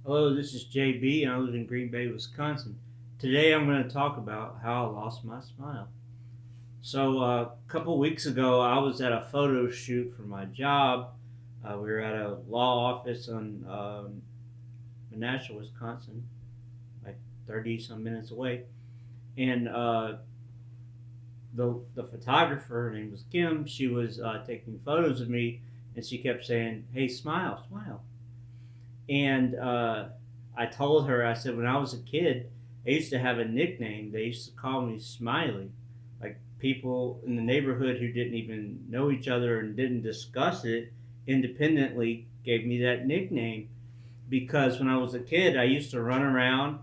Hello, this is JB, and I live in Green Bay, Wisconsin. Today I'm going to talk about how I lost my smile. A couple weeks ago, I was at a photo shoot for my job. We were at a law office on Menasha, Wisconsin, like 30 some minutes away. And the photographer, her name was Kim, she was taking photos of me, and she kept saying, "Hey, smile, smile." And I told her, I said, when I was a kid, I used to have a nickname. They used to call me Smiley. Like people in the neighborhood who didn't even know each other and didn't discuss it independently gave me that nickname because when I was a kid, I used to run around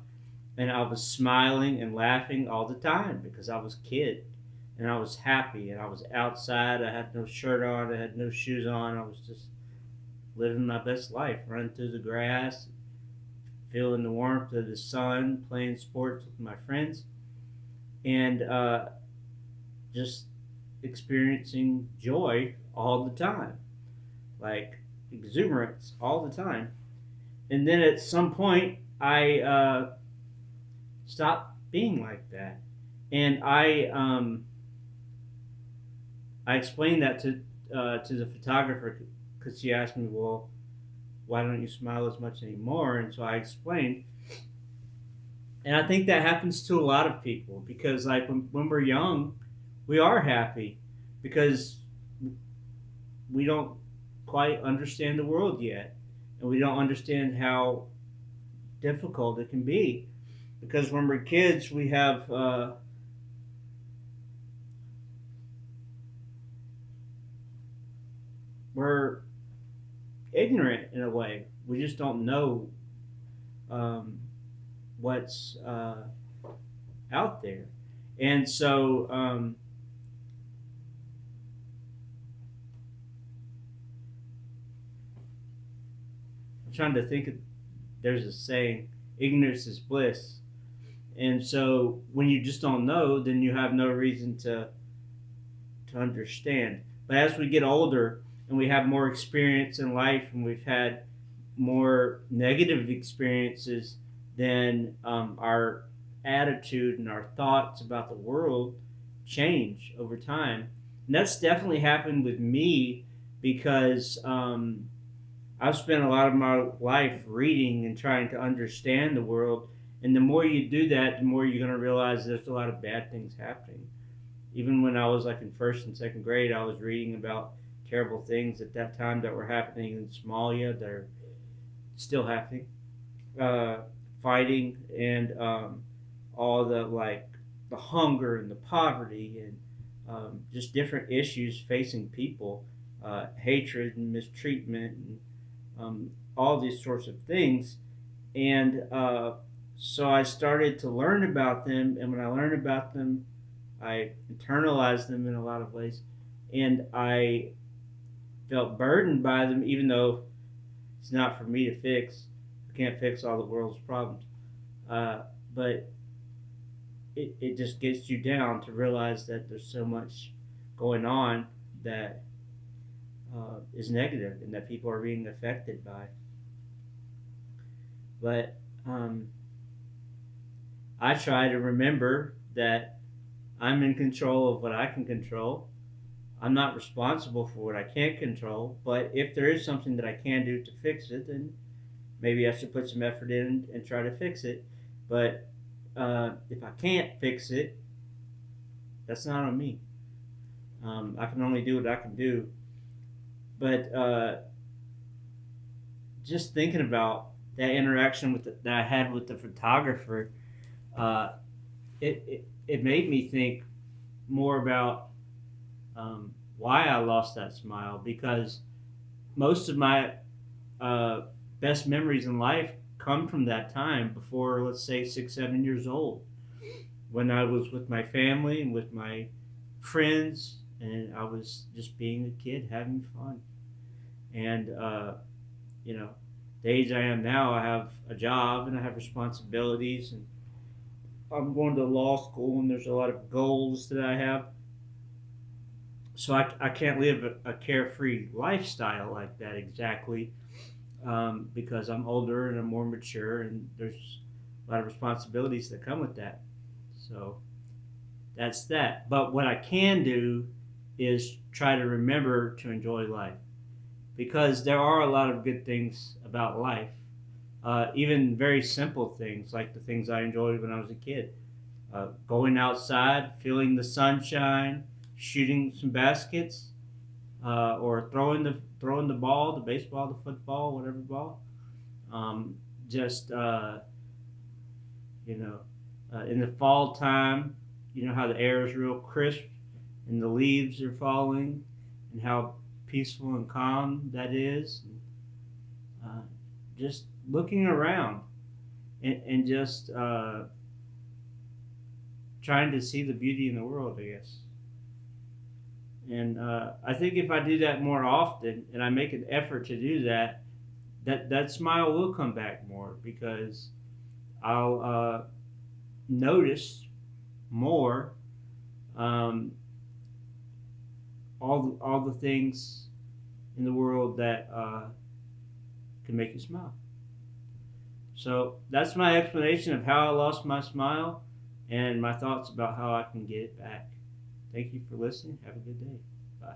and I was smiling and laughing all the time because I was a kid and I was happy and I was outside. I had no shirt on, I had no shoes on. I was just living my best life, running through the grass, feeling the warmth of the sun, playing sports with my friends, and just experiencing joy all the time, like exuberance all the time. And then at some point, I stopped being like that, and I explained that to the photographer because she asked me, well, why don't you smile as much anymore? And so I explained. And I think that happens to a lot of people because, like, when we're young, we are happy because we don't quite understand the world yet. And we don't understand how difficult it can be. Because when we're kids, we're ignorant in a way. We just don't know um, what's out there. And so I'm trying to think of, there's a saying, ignorance is bliss. And so when you just don't know, then you have no reason to understand. But as we get older and we have more experience in life and we've had more negative experiences, then our attitude and our thoughts about the world change over time. And that's definitely happened with me because I've spent a lot of my life reading and trying to understand the world. And the more you do that, the more you're going to realize there's a lot of bad things happening. Even when I was like in first and second grade, I was reading about terrible things at that time that were happening in Somalia. They're still happening, uh, fighting, and all the like the hunger and the poverty and just different issues facing people, hatred and mistreatment and all these sorts of things. And so I started to learn about them, and when I learned about them, I internalized them in a lot of ways, and I felt burdened by them, even though it's not for me to fix. I can't fix all the world's problems, uh, but it just gets you down to realize that there's so much going on that is negative and that people are being affected by. But I try to remember that I'm in control of what I can control. I'm not responsible for what I can't control, but if there is something that I can do to fix it, then maybe I should put some effort in and try to fix it. But if I can't fix it, that's not on me. I can only do what I can do. But just thinking about that interaction that I had with the photographer, uh, it made me think more about why I lost that smile because most of my uh, best memories in life come from that time before, let's say, 6, 7 years old, when I was with my family and with my friends, and I was just being a kid having fun. And you know, the age I am now, I have a job and I have responsibilities, and I'm going to law school, and there's a lot of goals that I have. So I can't live a carefree lifestyle like that exactly. because I'm older and I'm more mature, and there's a lot of responsibilities that come with that. So that's that. But what I can do is try to remember to enjoy life, because there are a lot of good things about life. Even very simple things like the things I enjoyed when I was a kid. Going outside, feeling the sunshine, shooting some baskets, or throwing the ball, the baseball, the football, whatever ball. Um, just you know, in the fall time, you know how the air is real crisp and the leaves are falling, and how peaceful and calm that is. Uh, just looking around and just trying to see the beauty in the world, I guess. And I think if I do that more often, and I make an effort to do that, that smile will come back more, because I'll notice more, um, all the things in the world that can make you smile. So that's my explanation of how I lost my smile and my thoughts about how I can get it back. Thank you for listening. Have a good day. Bye.